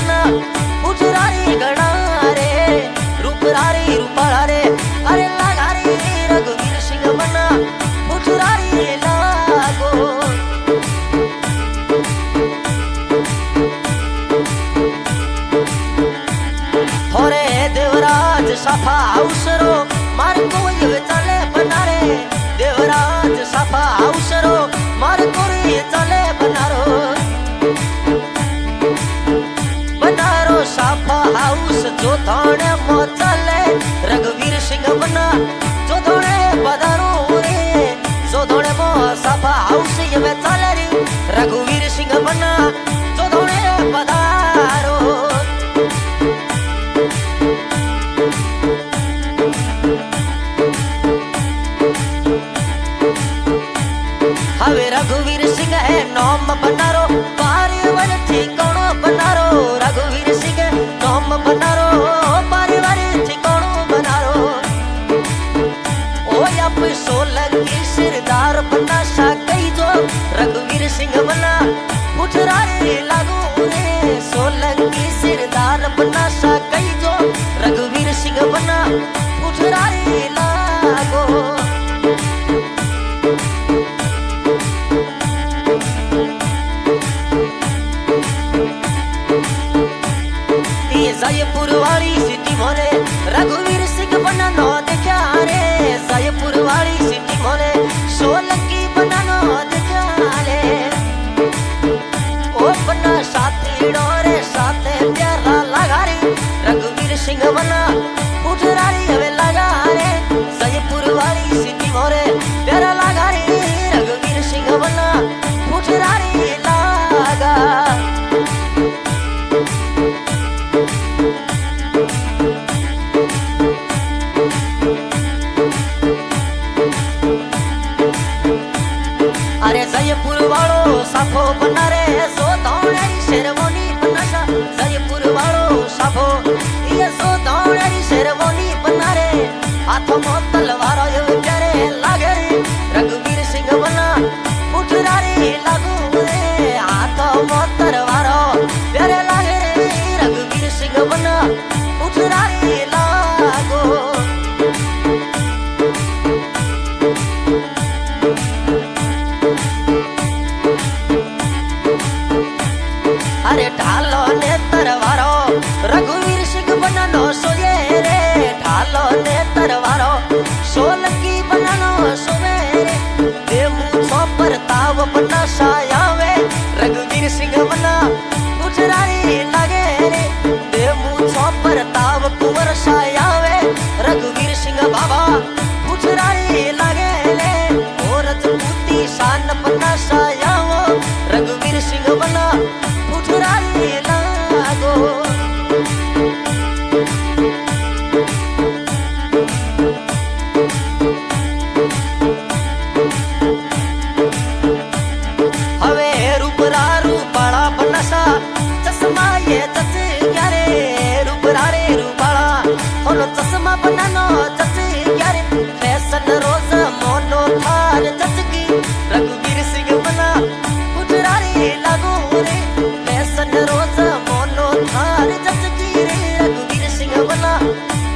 बना पुजरारी गणा रे रूपरारी रूपाला रे अरे लगा रे रघुवीर सिंह बना पुजरारी लागो थोरे देवराज सफा अवसरो मार कोई चले बनारे देवराज सफा अवसरो मार कोई चले बनारो सफा हाउस जो थाने मो चले रघुवीर सिंह बना जो थोड़े पधारो रे जो थोड़े मो सफा हाउस ये में चले रे रघुवीर सिंह बना जो थोड़े पधारो हवे रघुवीर सिंह है नाम बनारो पारिवार ठिकानो बनारो रघुवीर सिंह नाम बनारो पारिवार ठिकानो बनारो ओ आप सोलंकी सिरदार बना साकई जो रघुवीर सिंह बना पुजरारी लागो रे सोलंकी सिरदार बना साकई जो रघुवीर सिंह बना पुजरारी लागो जयपुर वाली सिटी मोने रघुवीर सिंह बना नो देखा रे जयपुर वाली सिटी मोने सोलंकी बना नो देखा ले ओ बना साथी डोरे साथे प्यारा लगा रे रघुवीर सिंह बना पुजरारी हवे लगा रे जयपुर वाली सिटी मोरे प्यारा लगा रे रघुवीर सिंह बना पुजरारी लगा अरे जयपुर वालो साफो बना रे सो दौड़े शेरवानी बना सा जयपुर वालो साफो ये सो दौड़े शेरवानी बना रे हाथों में तलवार ये प्यारे लागे रे रघुवीर सिंह बना पुजरारी लागो रे हाथों में तलवार प्यारे लागे रे रघुवीर सिंह बना पुजरारी लागो अरे ढालो ने तरवारो रघुवीर सिंह बना नो सोये रे ढालो ने तरवारो सोलंकी बना नो सोवे रे देमू सो परताव बना सायावे रघुवीर सिंह बना पुजरारी लागे रे देमू सो परताव कुंवर सायावे रघुवीर सिंह बाबा पुजरारी लागे रे और राजपूती शान बना सायावो रघुवीर सिंह बना पुजरारी लागो हवे रूपरा रूपाला बनसा चश्मा ये चच क्या रे रूपरा रे रूपाला होनो चश्मा बनानो चच क्या रे फैशन रोज मोनो थार चच की रघुवीर सिंह बना पुजरारी लागो रे फैशन रोज मोनो थार चच की रे रघुवीर सिंह बना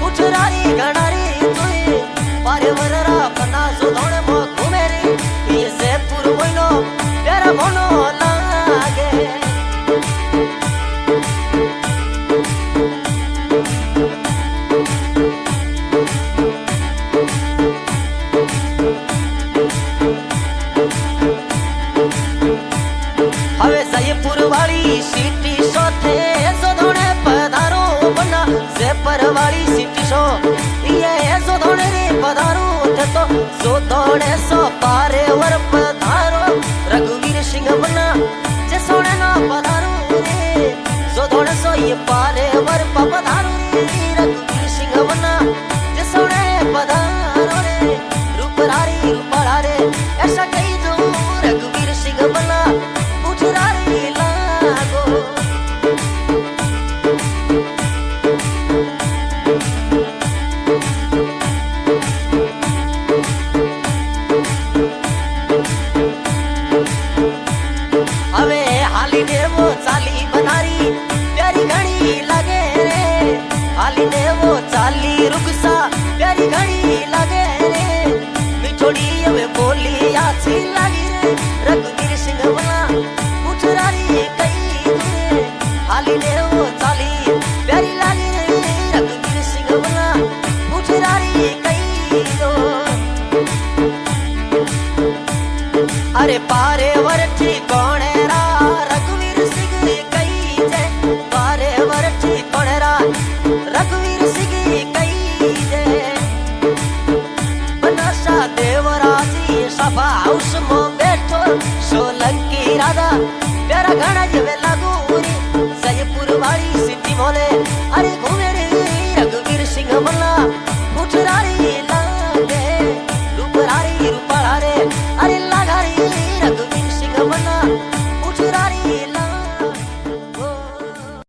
पुजरारी गणा रे तोए पारे वररा बना सो दौड़े मो घूमे रे ये जयपुर मोइनो प्यारा मोनो लागे हवे जयपुर वाली सिटी सो थे सो धोने पधारो बना जयपुर वाली सिटी सो ये सो धोने रे पधारो थे तो सो धोने सो पारे वर पधारो रघुवीर सिंह बना जे सोने ना पधारो रे सो धोने सो ये पारे वर पधारो रे रघुवीर सिंह बना जे सोने पधारो रे रूपरारी रूपाला रे ऐसा कई जो रघुवीर सिंह बना पुजरारी लागो हवे हाली ने वो चाली बनारी प्यारी पारे वरठी कोणेरा रघुवीर सिंह कई जे पारे वरठी कोणेरा रघुवीर सिंह कई जे बनसा देवराजी सभा हाउस में बैठो सोलंकी राजा प्यारा घना वेला